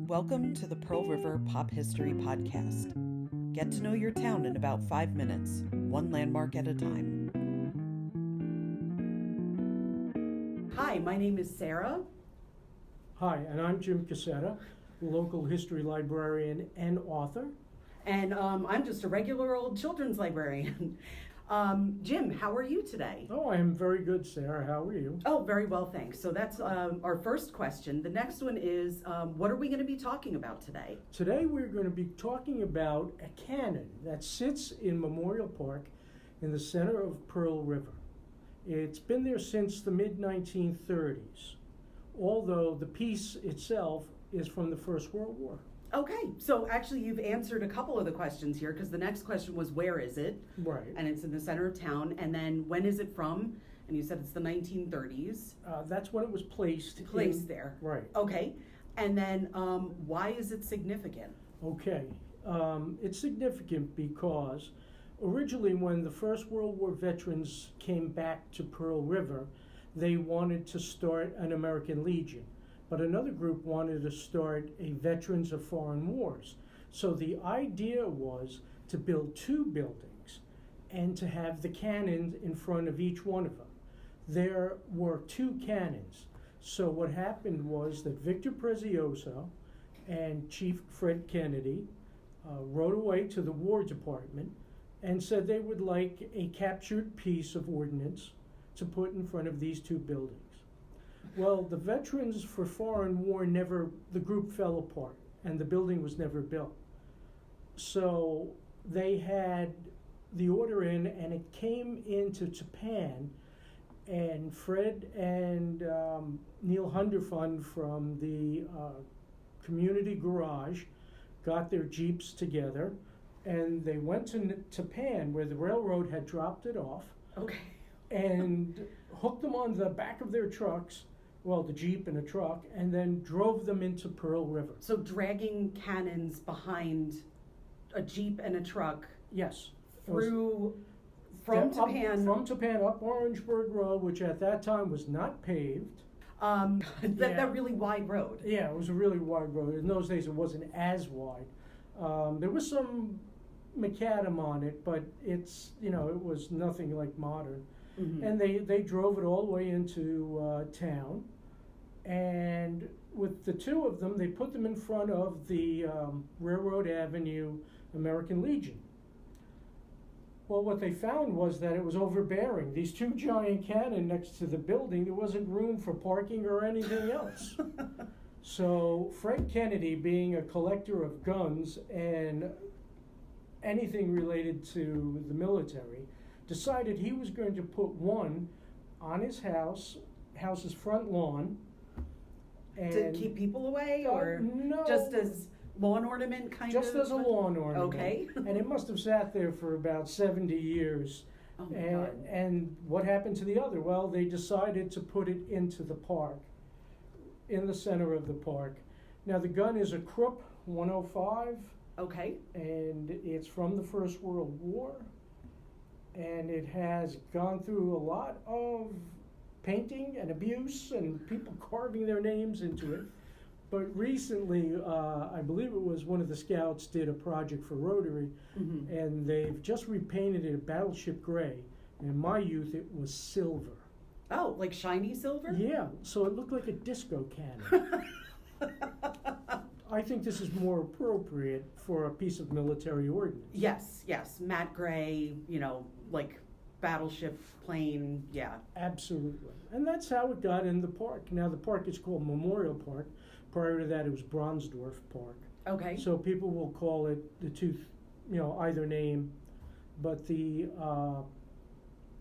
Welcome to the Pearl River Pop History Podcast. Get to know your town in about 5 minutes, one landmark at a time. Hi, my name is Sarah. Hi, and I'm Jim Cassetta, local history librarian and author. And I'm just a regular old children's librarian. Jim, how are you today? Oh, I am very good, Sarah. How are you? Oh, very well, thanks. So that's our first question. The next one is, what are we going to be talking about today? Today we're going to be talking about a cannon that sits in Memorial Park in the center of Pearl River. It's been there since the mid-1930s, although the piece itself is from the First World War. Okay, so actually you've answered a couple of the questions here, because the next question was, where is it? Right. And it's in the center of town. And then when is it from? And you said it's the 1930s. That's when it was placed. There. Right. Okay. And then why is it significant? Okay. It's significant because originally when the First World War veterans came back to Pearl River, they wanted to start an American Legion. But another group wanted to start a Veterans of Foreign Wars. So the idea was to build two buildings and to have the cannons in front of each one of them. There were two cannons. So what happened was that Victor Prezioso and Chief Fred Kennedy wrote away to the War Department and said they would like a captured piece of ordnance to put in front of these two buildings. Well, the Veterans for Foreign War the group fell apart and the building was never built. So they had the order in and it came into Japan, and Fred and Neil Hunderfund from the community garage got their Jeeps together and they went to Japan where the railroad had dropped it off. Okay. And hooked them on the back of their trucks, well, the Jeep and a truck, and then drove them into Pearl River. So dragging cannons behind a Jeep and a truck. Yes. From Japan up Orangeburg Road, which at that time was not paved. That really wide road. Yeah, it was a really wide road. In those days, it wasn't as wide. There was some macadam on it, but it was nothing like modern. Mm-hmm. And they drove it all the way into town. And with the two of them, they put them in front of the Railroad Avenue American Legion. Well, what they found was that it was overbearing. These two giant cannon next to the building, there wasn't room for parking or anything else. So Fred Kennedy, being a collector of guns and anything related to the military, decided he was going to put one on his house's front lawn. And to keep people away, or no, just as lawn ornament kind of? Just as a lawn ornament. Okay. And it must have sat there for about 70 years. Oh my God. And what happened to the other? Well, they decided to put it into the park, in the center of the park. Now the gun is a Krupp 105. Okay. And it's from the First World War. And it has gone through a lot of painting and abuse and people carving their names into it. But recently, I believe it was one of the scouts did a project for Rotary, mm-hmm. and they've just repainted it a battleship gray. And in my youth, it was silver. Oh, like shiny silver? Yeah, so it looked like a disco cannon. I think this is more appropriate for a piece of military ordnance. Yes, matte gray, like battleship plane, yeah. Absolutely. And that's how it got in the park. Now the park is called Memorial Park. Prior to that it was Bronsdorf Park. Okay. So people will call it the two, either name. But the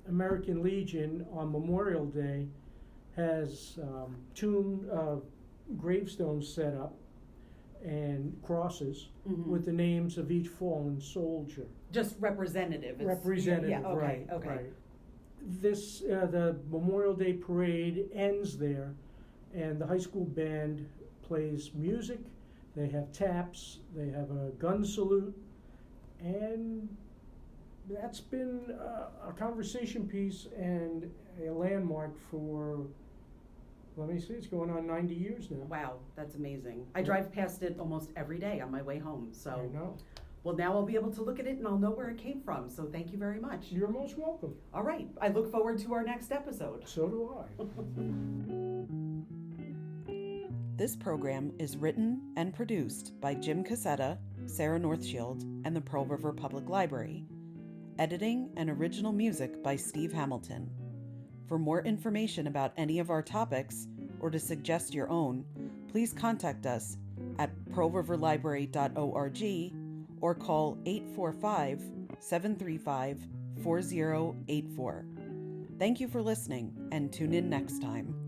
American Legion on Memorial Day has gravestones set up and crosses, mm-hmm. with the names of each fallen soldier. Just representative. Representative, yeah, okay, right. Okay. Right. This the Memorial Day parade ends there, and the high school band plays music. They have taps. They have a gun salute, and that's been a conversation piece and a landmark for Let me see, it's going on 90 years now. Wow, that's amazing. I drive past it almost every day on my way home, I so. know. Well, now I'll be able to look at it and I'll know where it came from, so thank you very much. You're most welcome. All right, I look forward to our next episode. So do I. This program is written and produced by Jim Cassetta, Sarah Northshield, and the Pearl River Public Library. Editing and original music by Steve Hamilton. For more information about any of our topics, or to suggest your own, please contact us at pearlriverlibrary.org or call 845-735-4084. Thank you for listening, and tune in next time.